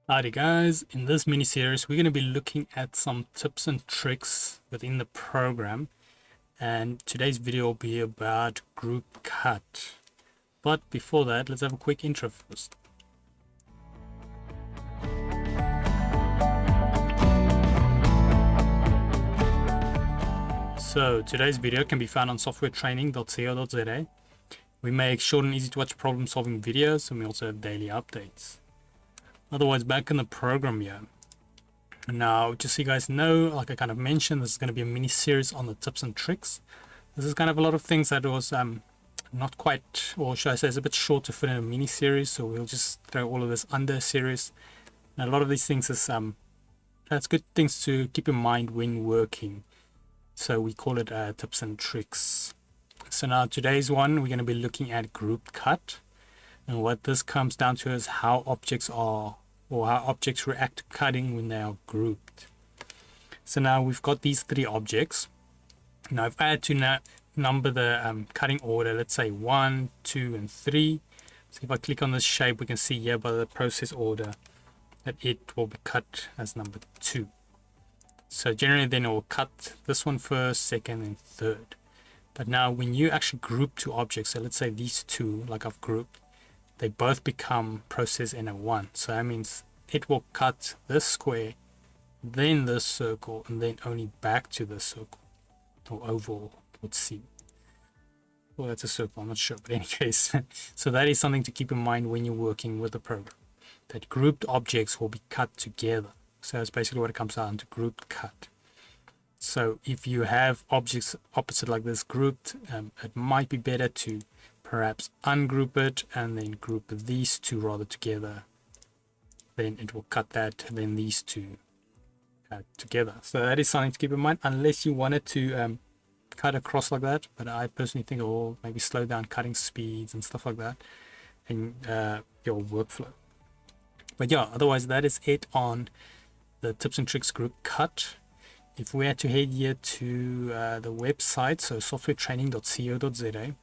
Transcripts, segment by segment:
Alrighty guys, in this mini series we're going to be looking at some tips and tricks within the program, and today's video will be about group cut. But before that, let's have a quick intro first. So today's video can be found on softwaretraining.co.za. We make short and easy to watch problem solving videos, and we also have daily updates. Otherwise, back in the program here. Now, just so you guys know, like I kind of mentioned, this is going to be a mini series on the tips and tricks. This is kind of a lot of things that was not quite, or should I say, it's a bit short to fit in a mini series. So we'll just throw all of this under a series. And a lot of these things is that's good things to keep in mind when working. So we call it tips and tricks. So now today's one, we're going to be looking at group cut. And what this comes down to is how objects are, or how objects react to cutting when they are grouped. So now we've got these three objects. Now if I had to number the cutting order, let's say 1, 2, and 3. So if I click on this shape, we can see here by the process order that it will be cut as number 2. So generally then it will cut this one first, second, and third. But now when you actually group two objects, so let's say these two, like I've grouped, they both become process NO1. So that means it will cut this square, then this circle, and then only back to this circle, or oval, let's see. Well, that's a circle, I'm not sure, but in any case. So that is something to keep in mind when you're working with the program, that grouped objects will be cut together. So that's basically what it comes down to, grouped cut. So if you have objects opposite like this grouped, it might be better to perhaps ungroup it and then group these two rather together. Then it will cut that, and then these two together. So that is something to keep in mind, unless you wanted to cut across like that. But I personally think it will maybe slow down cutting speeds and stuff like that in your workflow. But yeah, otherwise that is it on the tips and tricks group cut. If we had to head here to the website, so softwaretraining.co.za,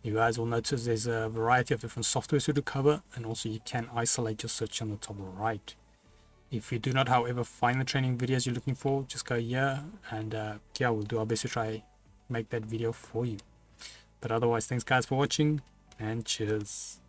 you guys will notice there's a variety of different softwares to cover, and also you can isolate your search on the top right. If you do not, however, find the training videos you're looking for, just go here and yeah, we'll do our best to try make that video for you. But otherwise, thanks guys for watching, and cheers.